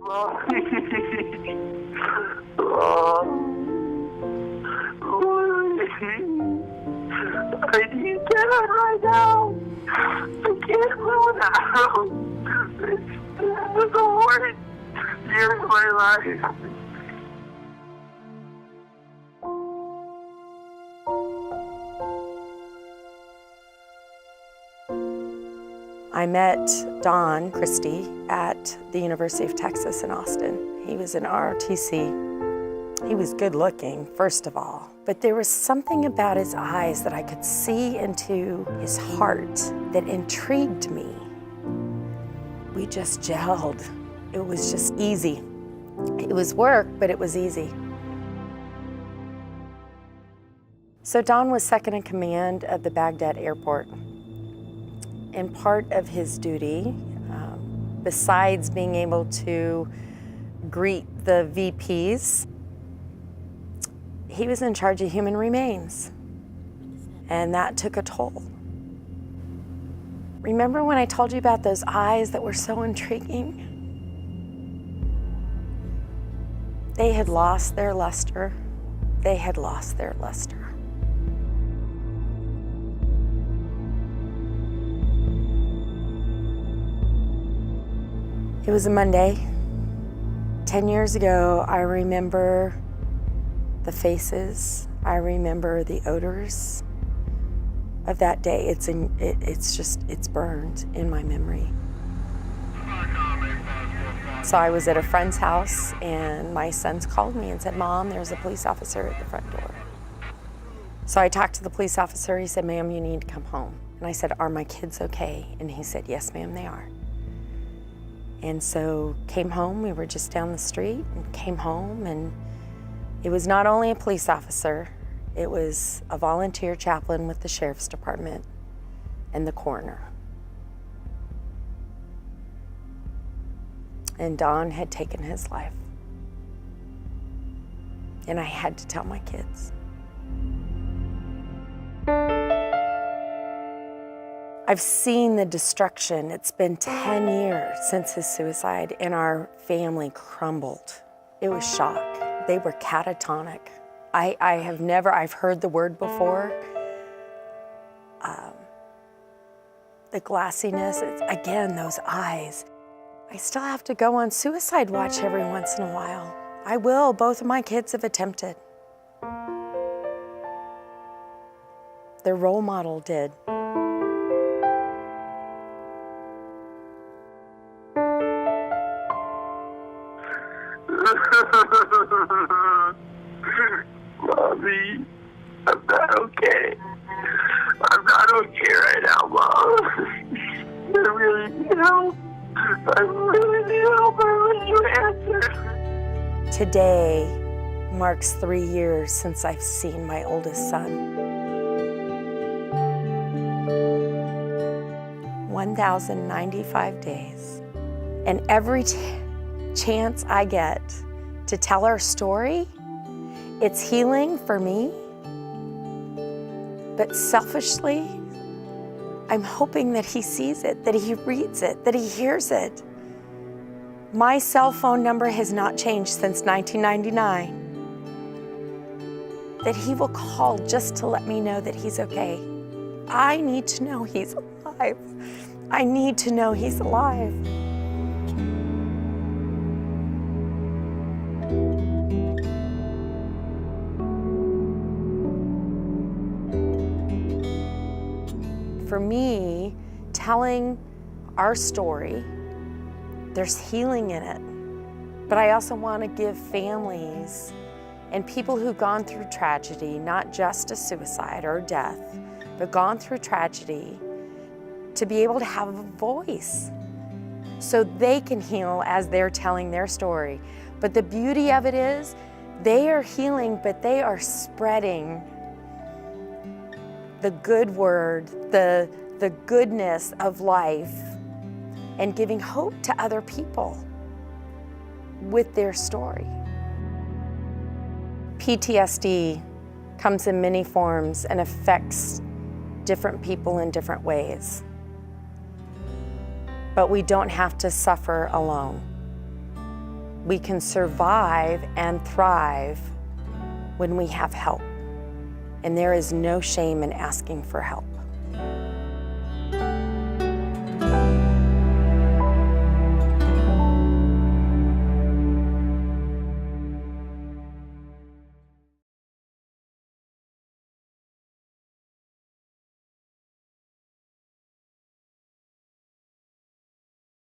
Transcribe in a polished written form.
I need Dad right now. I can't live without him. It's the worst year of my life. I met Don Christy at the University of Texas in Austin. He was in ROTC. He was good looking, first of all, but there was something about his eyes that I could see into his heart that intrigued me. We just gelled. It was just easy. It was work, but it was easy. So Don was second in command of the Baghdad airport. And part of his duty, besides being able to greet the VPs, he was in charge of human remains. And that took a toll. Remember when I told you about those eyes that were so intriguing? They had lost their luster. They had lost their luster. It was a Monday. 10 years ago, I remember the faces. I remember the odors of that day. It's burned in my memory. So I was at a friend's house and my sons called me and said, "Mom, there's a police officer at the front door." So I talked to the police officer. He said, "Ma'am, you need to come home." And I said, "Are my kids okay?" And he said, "Yes, ma'am, they are." And so came home, we were just down the street, and came home, and it was not only a police officer, it was a volunteer chaplain with the sheriff's department and the coroner. And Don had taken his life. And I had to tell my kids. I've seen the destruction. It's been 10 years since his suicide, and our family crumbled. It was shock. They were catatonic. I've heard the word before. The glassiness, again, those eyes. I still have to go on suicide watch every once in a while. I will, both of my kids have attempted. Their role model did. Mommy, I'm not okay. I'm not okay right now, Mom. I really need help. I really need help. I really need answer. Today marks 3 years since I've seen my oldest son. 1,095 days. And every chance I get to tell our story, it's healing for me, but selfishly, I'm hoping that he sees it, that he reads it, that he hears it. My cell phone number has not changed since 1999. That he will call just to let me know that he's okay. I need to know he's alive. I need to know he's alive. For me, telling our story, there's healing in it. But I also want to give families and people who've gone through tragedy, not just a suicide or death, but gone through tragedy, to be able to have a voice so they can heal as they're telling their story. But the beauty of it is, they are healing, but they are spreading the good word, the goodness of life, and giving hope to other people with their story. PTSD comes in many forms and affects different people in different ways. But we don't have to suffer alone. We can survive and thrive when we have help. And there is no shame in asking for help.